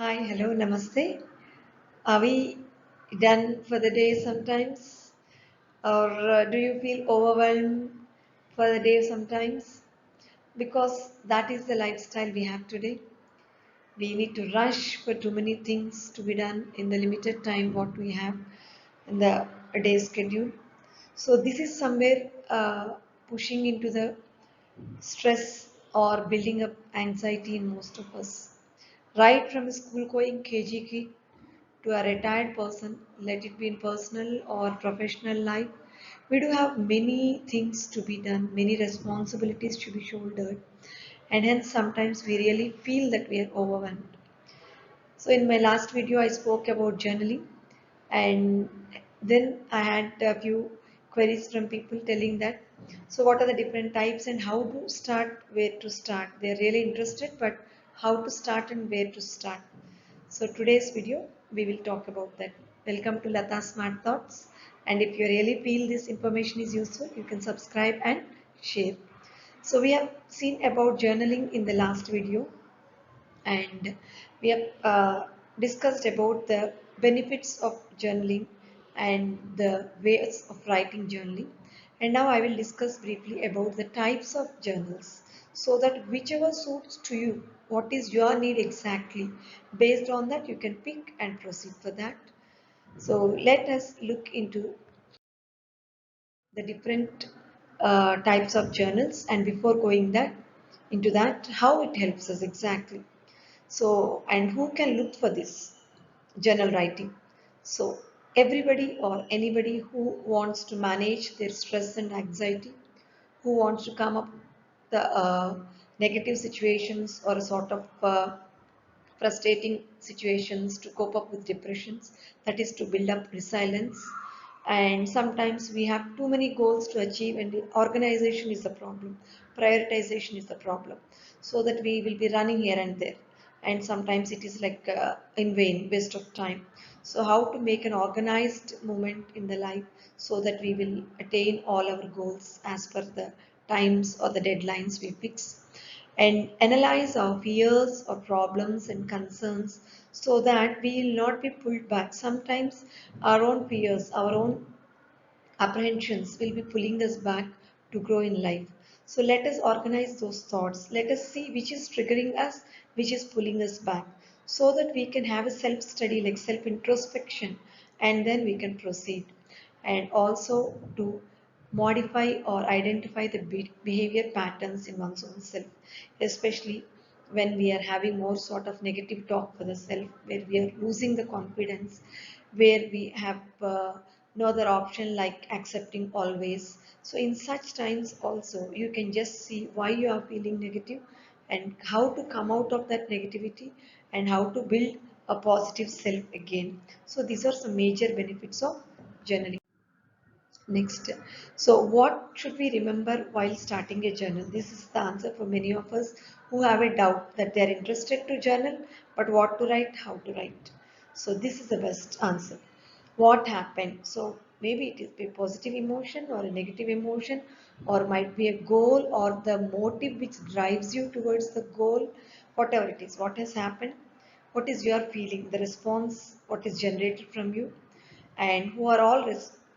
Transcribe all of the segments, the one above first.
Hi, hello, namaste. Are we done for the day sometimes? Or do you feel overwhelmed for the day sometimes? Because that is the lifestyle we have today. We need to rush for too many things to be done in the limited time what we have in the day schedule. So this is somewhere pushing into the stress or building up anxiety in most of us. Right from a school going KG kid to a retired person, let it be in personal or professional life, we do have many things to be done, many responsibilities to be shouldered, and hence sometimes we really feel that we are overwhelmed. So in my last video, I spoke about journaling, and then I had a few queries from people telling that. So what are the different types and how to start, where to start? They're really interested, but how to start and where to start. So today's video, we will talk about that. Welcome to Lata Smart Thoughts. And if you really feel this information is useful, you can subscribe and share. So we have seen about journaling in the last video, and we have discussed about the benefits of journaling and the ways of writing journaling. And now I will discuss briefly about the types of journals so that whichever suits to you, what is your need exactly, based on that you can pick and proceed for that. So let us look into the different types of journals, and before going that into that, how it helps us exactly. So, and who can look for this journal writing? So, everybody or anybody who wants to manage their stress and anxiety, who wants to come up the negative situations or a sort of frustrating situations to cope up with depressions, that is to build up resilience. And sometimes we have too many goals to achieve, and the organization is the problem, prioritization is the problem, so that we will be running here and there, and sometimes it is like in vain, waste of time. So how to make an organized movement in the life so that we will attain all our goals as per the times or the deadlines we fix, and analyze our fears or problems and concerns so that we will not be pulled back. Sometimes our own fears, our own apprehensions will be pulling us back to grow in life. So let us organize those thoughts. Let us see which is triggering us, which is pulling us back, so that we can have a self study, like self introspection, and then we can proceed. And also to modify or identify the behavior patterns in one's own self, especially when we are having more sort of negative talk for the self, where we are losing the confidence, where we have no other option like accepting always. So in such times also you can just see why you are feeling negative and how to come out of that negativity and how to build a positive self again. So these are some major benefits of journaling. Next, so what should we remember while starting a journal? This is the answer for many of us who have a doubt that they are interested to journal, but what to write, how to write. So this is the best answer. What happened? So maybe it is a positive emotion or a negative emotion, or might be a goal or the motive which drives you towards the goal, whatever it is. What has happened? What is your feeling? The response, what is generated from you, and who are all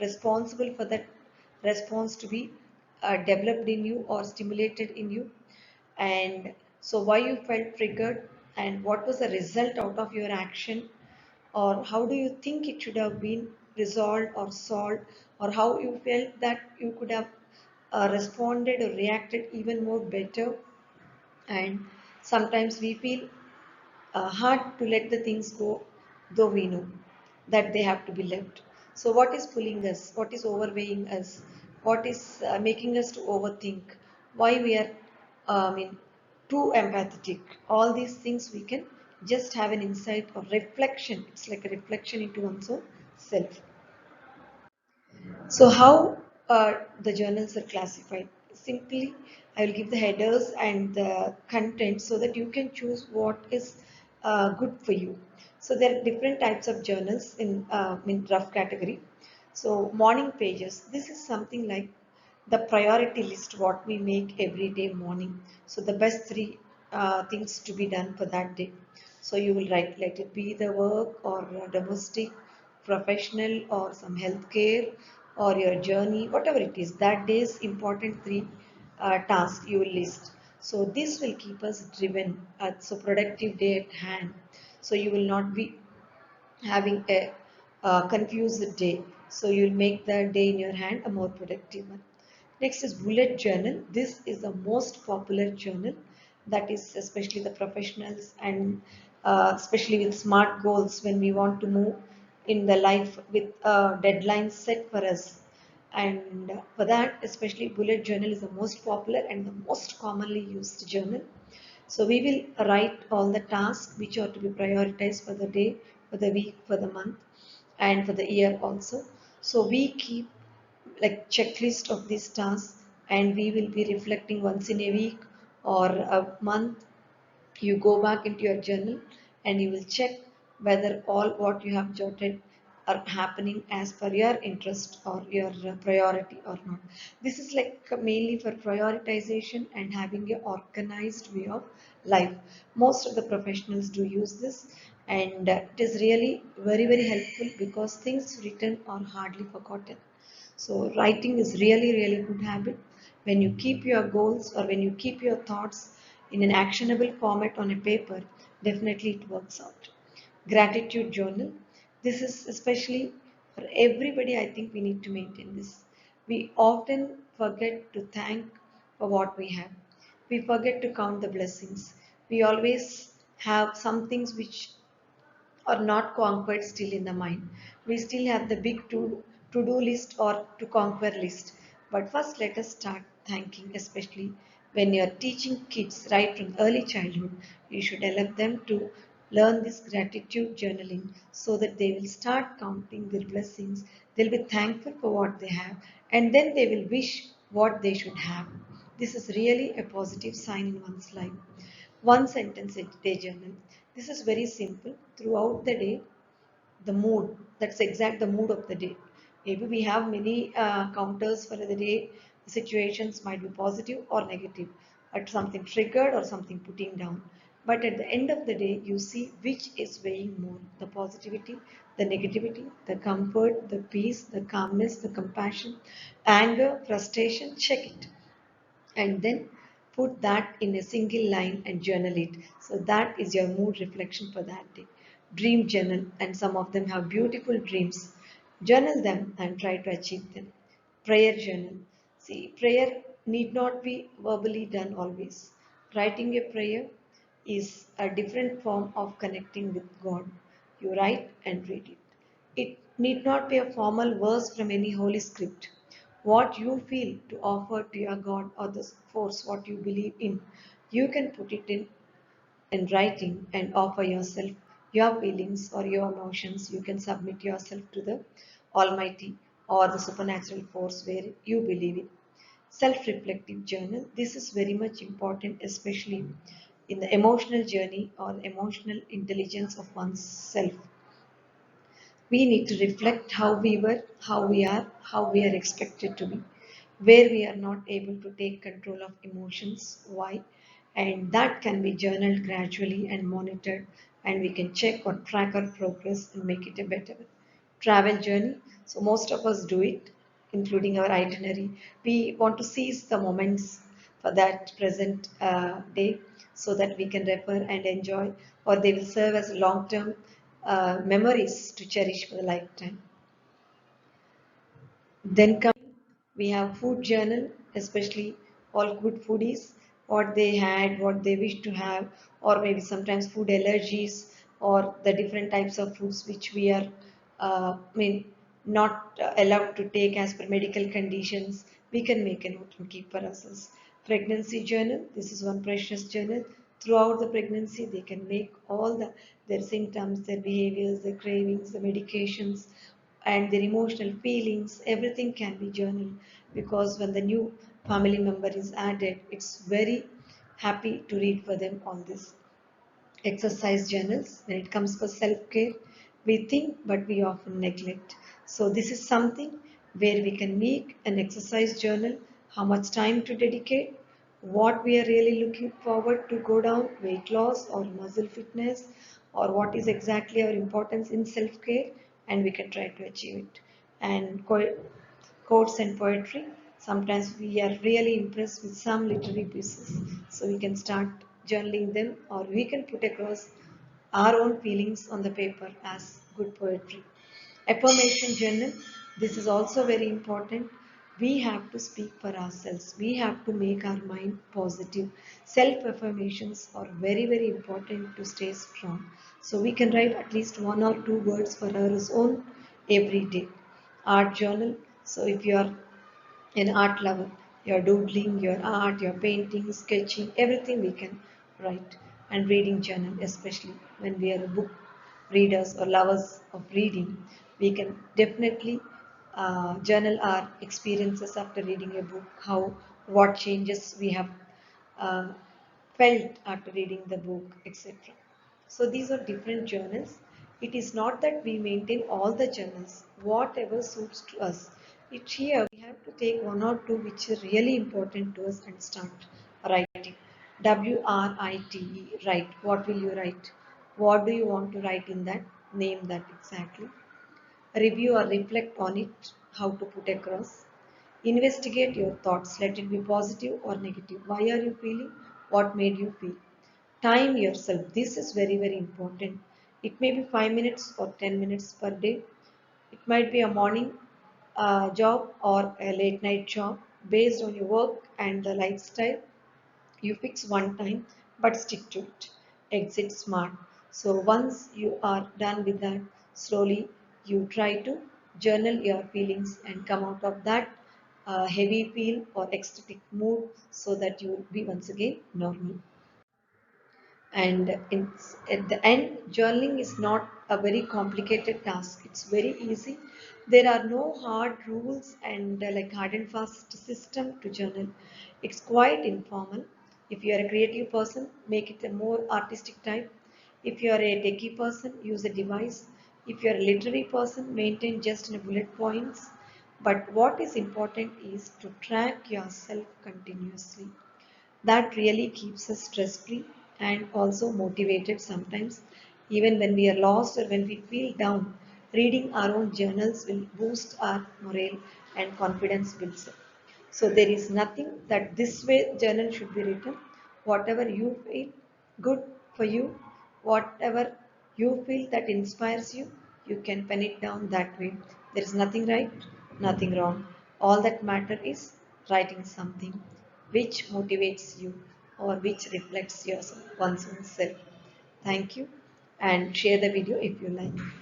responsible for that response to be developed in you or stimulated in you, and so why you felt triggered and what was the result out of your action, or how do you think it should have been resolved or solved, or how you felt that you could have responded or reacted even more better. And sometimes we feel hard to let the things go, though we know that they have to be left. So, what is pulling us? What is overweighing us? What is making us to overthink? Why we are, too empathetic? All these things we can just have an insight or reflection. It's like a reflection into one's own self. So how the journals are classified? Simply, I will give the headers and the content so that you can choose what is good for you. So there are different types of journals in rough category. So morning pages. This is something like the priority list what we make every day morning. So the best three things to be done for that day. So you will write, let it be the work or domestic, professional, or some healthcare, or your journey, whatever it is. That day's important three tasks you will list. So this will keep us driven. So productive day at hand. So you will not be having a confused day. So you'll make the day in your hand a more productive one. Next is bullet journal. This is the most popular journal, that is especially the professionals and especially with smart goals when we want to move in the life with deadlines set for us. And for that, especially bullet journal is the most popular and the most commonly used journal. So we will write all the tasks which are to be prioritized for the day, for the week, for the month, and for the year also. So we keep like checklist of these tasks, and we will be reflecting once in a week or a month. You go back into your journal and you will check whether all what you have jotted are happening as per your interest or your priority or not. This is like mainly for prioritization and having a organized way of life. Most of the professionals do use this, and it is really very helpful because things written are hardly forgotten. So writing is really good habit. When you keep your goals or when you keep your thoughts in an actionable format on a paper, definitely it works out. Gratitude journal. This is especially for everybody. I think we need to maintain this. We often forget to thank for what we have. We forget to count the blessings. We always have some things which or not conquered still in the mind. We still have the big to-do list or to conquer list. But first let us start thanking, especially when you're teaching kids right from early childhood. You should allow them to learn this gratitude journaling so that they will start counting their blessings. They'll be thankful for what they have, and then they will wish what they should have. This is really a positive sign in one's life. One sentence a day journal. This is very simple. Throughout the day, the mood, that's exact the mood of the day. Maybe we have many counters for the day. The situations might be positive or negative, at something triggered or something putting down. But at the end of the day, you see which is weighing more, the positivity, the negativity, the comfort, the peace, the calmness, the compassion, anger, frustration. Check it and then put that in a single line and journal it. So that is your mood reflection for that day. Dream journal, and some of them have beautiful dreams. Journal them and try to achieve them. Prayer journal. See, prayer need not be verbally done always. Writing a prayer is a different form of connecting with God. You write and read it. It need not be a formal verse from any holy script. What you feel to offer to your God or the force what you believe in, you can put it in writing and offer yourself your feelings or your emotions. You can submit yourself to the Almighty or the supernatural force where you believe in. Self-reflective journal. This is very much important, especially in the emotional journey or emotional intelligence of oneself. We need to reflect how we were, how we are expected to be, where we are not able to take control of emotions, why, and that can be journaled gradually and monitored, and we can check or track our progress and make it a better travel journey. So most of us do it, including our itinerary. We want to seize the moments for that present day so that we can refer and enjoy, or they will serve as long-term memories to cherish for a lifetime. Then come, we have food journal, especially all good foodies, what they had, what they wish to have, or maybe sometimes food allergies or the different types of foods which we are, not allowed to take as per medical conditions. We can make a note and keep for ourselves. Pregnancy journal. This is one precious journal. Throughout the pregnancy, they can make all their symptoms, their behaviors, their cravings, the medications, and their emotional feelings, everything can be journaled, because when the new family member is added, it's very happy to read for them all this. Exercise journals, when it comes for self-care, we think but we often neglect. So this is something where we can make an exercise journal, how much time to dedicate, what we are really looking forward to go down, weight loss or muscle fitness, or what is exactly our importance in self-care, and we can try to achieve it. And quotes and poetry, sometimes we are really impressed with some literary pieces, so we can start journaling them, or we can put across our own feelings on the paper as good poetry. Affirmation journal, this is also very important. We have to speak for ourselves. We have to make our mind positive. Self affirmations are very, very important to stay strong. So we can write at least one or two words for our own every day. Art journal. So if you are an art lover, your doodling, your art, your painting, sketching, everything we can write. And reading journal, especially when we are book readers or lovers of reading, we can definitely journal our experiences after reading a book, how, what changes we have uh, felt after reading the book, etc. So these are different journals. It is not that we maintain all the journals, whatever suits to us. It here we have to take one or two which are really important to us and start writing. WRITE, write. What will you write? What do you want to write in that? Name that exactly. Review or reflect on it, how to put across. Investigate your thoughts, let it be positive or negative. Why are you feeling? What made you feel? Time yourself, this is very, very important. It may be 5 minutes or 10 minutes per day. It might be a morning job or a late night job based on your work and the lifestyle. You fix one time, but stick to it. Exit smart. So once you are done with that, slowly you try to journal your feelings and come out of that heavy feel or ecstatic mood, so that you will be once again normal. And at the end, journaling is not a very complicated task. It's very easy. There are no hard rules and like hard and fast system to journal. It's quite informal. If you are a creative person, make it a more artistic type. If you are a techie person, use a device. If you are a literary person, maintain just in bullet points. But what is important is to track yourself continuously. That really keeps us stress free and also motivated sometimes. Even when we are lost or when we feel down, reading our own journals will boost our morale and confidence builds up. So there is nothing that this way journal should be written. Whatever you feel good for you, whatever you feel that inspires you, you can pen it down that way. There is nothing right, nothing wrong. All that matter is writing something which motivates you or which reflects your one's own self. Thank you, and share the video if you like.